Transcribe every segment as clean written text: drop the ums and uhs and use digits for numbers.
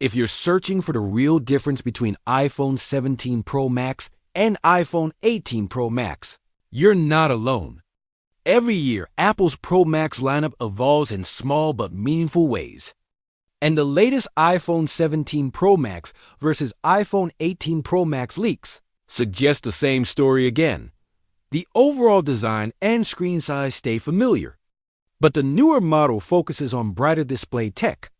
If you're searching for the real difference between iPhone 17 Pro Max and iPhone 18 Pro Max, you're not alone. Every year, Apple's Pro Max lineup evolves in small but meaningful ways. And the latest iPhone 17 Pro Max versus iPhone 18 Pro Max leaks suggest the same story again. The overall design and screen size stay familiar, but the newer model focuses on brighter display tech,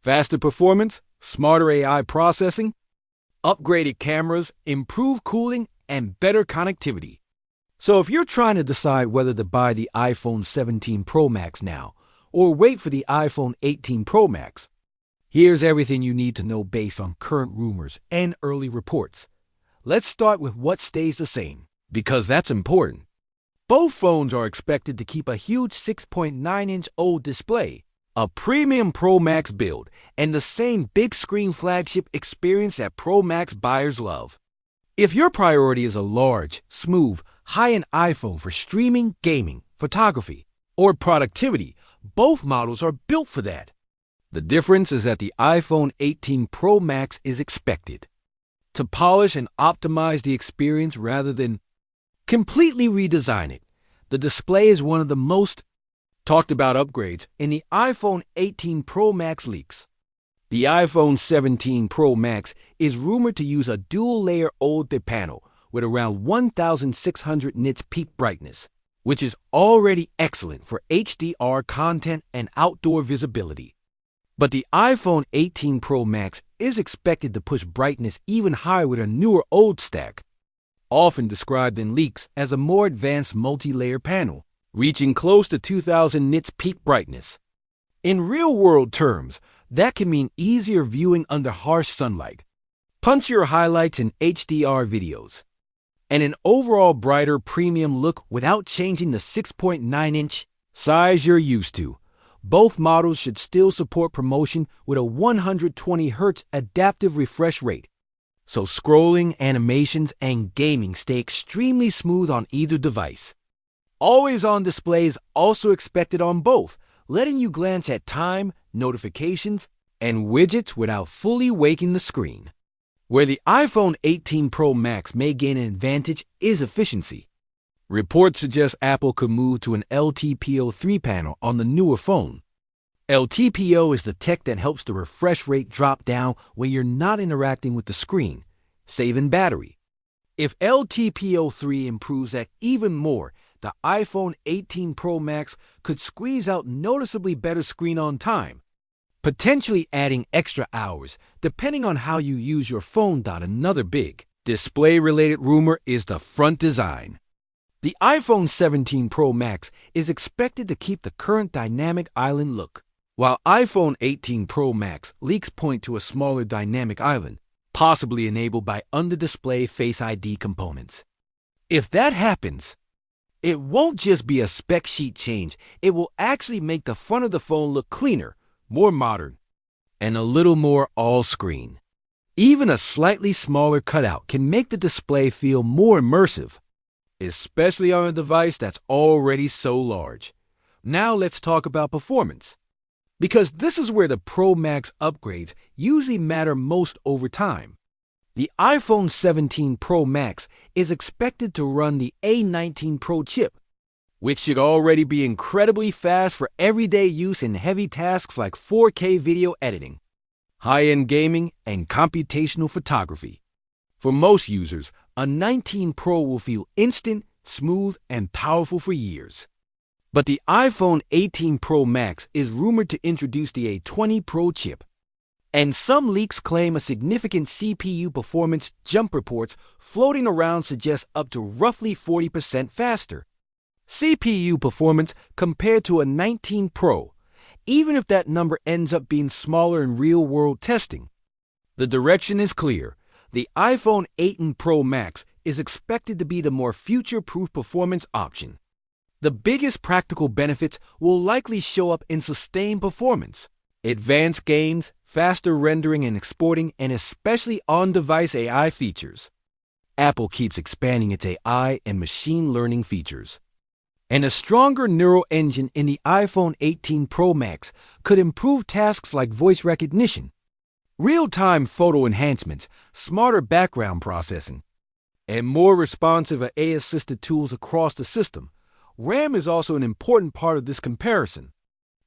faster performance, smarter AI processing, upgraded cameras, improved cooling, and better connectivity. So if you're trying to decide whether to buy the iPhone 17 Pro Max now or wait for the iPhone 18 Pro Max, here's everything you need to know based on current rumors and early reports. Let's start with what stays the same, because that's important. Both phones are expected to keep a huge 6.9-inch OLED display, a premium Pro Max build, and the same big screen flagship experience that Pro Max buyers love. If your priority is a large, smooth, high-end iPhone for streaming, gaming, photography, or productivity, both models are built for that. The difference is that the iPhone 18 Pro Max is expected to polish and optimize the experience rather than completely redesign it. The display is one of the most talked about upgrades in the iPhone 18 Pro Max leaks. The iPhone 17 Pro Max is rumored to use a dual-layer OLED panel with around 1,600 nits peak brightness, which is already excellent for HDR content and outdoor visibility. But the iPhone 18 Pro Max is expected to push brightness even higher with a newer OLED stack, often described in leaks as a more advanced multi-layer panel, reaching close to 2,000 nits peak brightness. In real-world terms, that can mean easier viewing under harsh sunlight, punchier highlights in HDR videos, and an overall brighter premium look without changing the 6.9-inch size you're used to. Both models should still support promotion with a 120Hz adaptive refresh rate, so scrolling, animations, and gaming stay extremely smooth on either device. Always-on display is also expected on both, letting you glance at time, notifications, and widgets without fully waking the screen. Where the iPhone 18 Pro Max may gain an advantage is efficiency. Reports suggest Apple could move to an LTPO3 panel on the newer phone. LTPO is the tech that helps the refresh rate drop down when you're not interacting with the screen, saving battery. If LTPO3 improves that even more, the iPhone 18 Pro Max could squeeze out noticeably better screen-on time, potentially adding extra hours, depending on how you use your phone. Another big display-related rumor is the front design. The iPhone 17 Pro Max is expected to keep the current dynamic island look, while iPhone 18 Pro Max leaks point to a smaller dynamic island, possibly enabled by under-display Face ID components. If that happens, it won't just be a spec sheet change, it will actually make the front of the phone look cleaner, more modern, and a little more all-screen. Even a slightly smaller cutout can make the display feel more immersive, especially on a device that's already so large. Now let's talk about performance, because this is where the Pro Max upgrades usually matter most over time. The iPhone 17 Pro Max is expected to run the A19 Pro chip, which should already be incredibly fast for everyday use in heavy tasks like 4K video editing, high-end gaming, and computational photography. For most users, a 19 Pro will feel instant, smooth, and powerful for years. But the iPhone 18 Pro Max is rumored to introduce the A20 Pro chip, and some leaks claim a significant CPU performance. Jump reports floating around suggest up to roughly 40% faster CPU performance compared to a 19 Pro, even if that number ends up being smaller in real-world testing. The direction is clear. The iPhone 18 Pro Max is expected to be the more future-proof performance option. The biggest practical benefits will likely show up in sustained performance, advanced games, faster rendering and exporting, and especially on-device AI features. Apple keeps expanding its AI and machine learning features. And a stronger neural engine in the iPhone 18 Pro Max could improve tasks like voice recognition, real-time photo enhancements, smarter background processing, and more responsive AI-assisted tools across the system. RAM is also an important part of this comparison.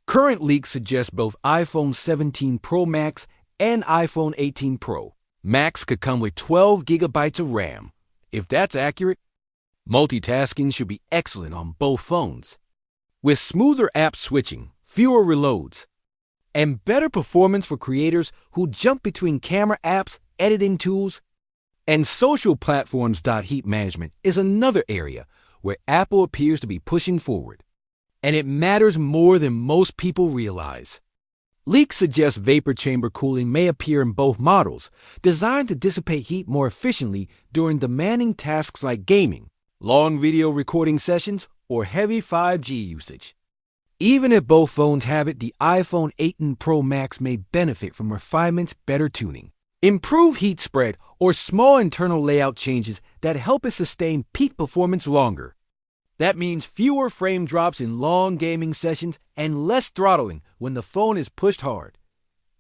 Current leaks suggest both iPhone 17 Pro Max and iPhone 18 Pro Max could come with 12 gigabytes of RAM. If that's accurate, multitasking should be excellent on both phones. With smoother app switching, fewer reloads, and better performance for creators who jump between camera apps, editing tools, and social platforms. Heat management is another area where Apple appears to be pushing forward, and it matters more than most people realize. Leaks suggest vapor chamber cooling may appear in both models, designed to dissipate heat more efficiently during demanding tasks like gaming, long video recording sessions, or heavy 5G usage. Even if both phones have it, the iPhone 18 Pro Max may benefit from refinements, better tuning, improved heat spread, or small internal layout changes that help it sustain peak performance longer. That means fewer frame drops in long gaming sessions and less throttling when the phone is pushed hard.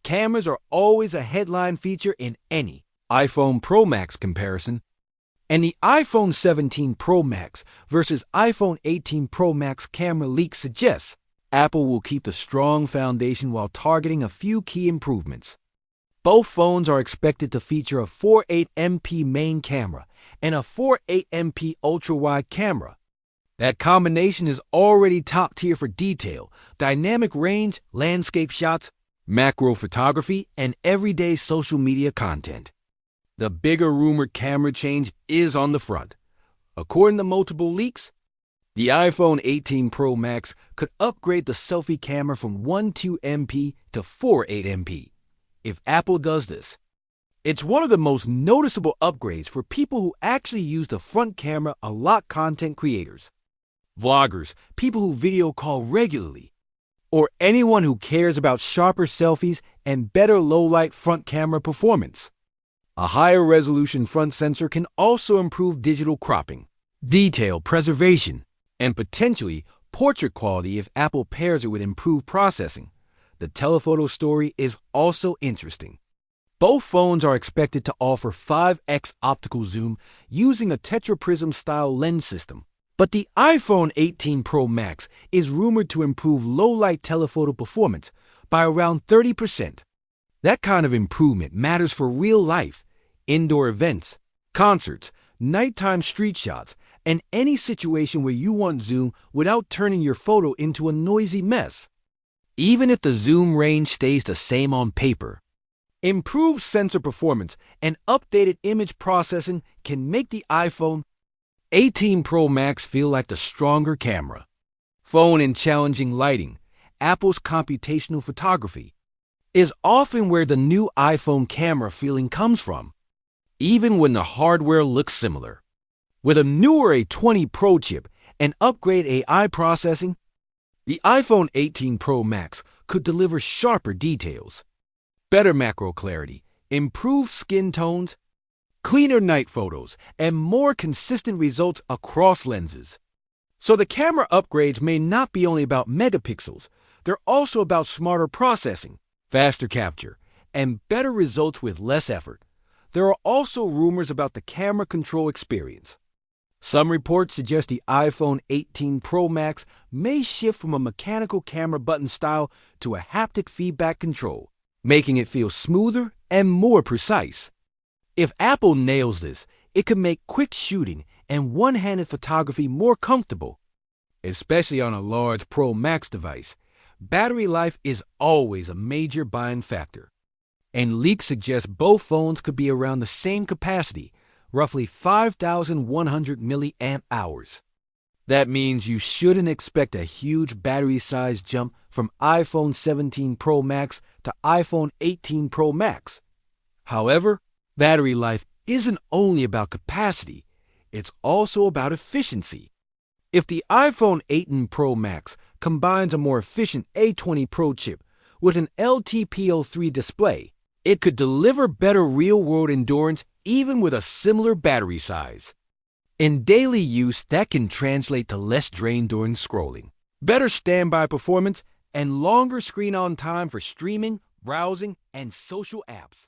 Cameras are always a headline feature in any iPhone Pro Max comparison, and the iPhone 17 Pro Max versus iPhone 18 Pro Max camera leak suggests Apple will keep the strong foundation while targeting a few key improvements. Both phones are expected to feature a 48MP main camera and a 48MP ultra-wide camera. That combination is already top tier for detail, dynamic range, landscape shots, macro photography, and everyday social media content. The bigger rumored camera change is on the front. According to multiple leaks, the iPhone 18 Pro Max could upgrade the selfie camera from 12MP to 48MP. If Apple does this, it's one of the most noticeable upgrades for people who actually use the front camera a lot: content creators, vloggers, people who video call regularly, or anyone who cares about sharper selfies and better low-light front camera performance. A higher resolution front sensor can also improve digital cropping, detail preservation, and potentially portrait quality if Apple pairs it with improved processing. The telephoto story is also interesting. Both phones are expected to offer 5x optical zoom using a tetraprism-style lens system. But the iPhone 18 Pro Max is rumored to improve low-light telephoto performance by around 30%. That kind of improvement matters for real life, indoor events, concerts, nighttime street shots, and any situation where you want zoom without turning your photo into a noisy mess. Even if the zoom range stays the same on paper, improved sensor performance and updated image processing can make the iPhone 18 Pro Max feel like the stronger camera. Phone in challenging lighting, Apple's computational photography, is often where the new iPhone camera feeling comes from, even when the hardware looks similar. With a newer A20 Pro chip and upgrade AI processing, the iPhone 18 Pro Max could deliver sharper details, better macro clarity, improved skin tones, cleaner night photos, and more consistent results across lenses. So the camera upgrades may not be only about megapixels, they're also about smarter processing, faster capture, and better results with less effort. There are also rumors about the camera control experience. Some reports suggest the iPhone 18 Pro Max may shift from a mechanical camera button style to a haptic feedback control, making it feel smoother and more precise. If Apple nails this, it could make quick shooting and one-handed photography more comfortable, especially on a large Pro Max device. Battery life is always a major buying factor, and leaks suggest both phones could be around the same capacity, roughly 5,100 milliamp hours. That means you shouldn't expect a huge battery size jump from iPhone 17 Pro Max to iPhone 18 Pro Max. However, battery life isn't only about capacity, it's also about efficiency. If the iPhone 18 Pro Max combines a more efficient A20 Pro chip with an LTPO3 display, it could deliver better real-world endurance even with a similar battery size. In daily use, that can translate to less drain during scrolling, better standby performance, and longer screen-on time for streaming, browsing, and social apps.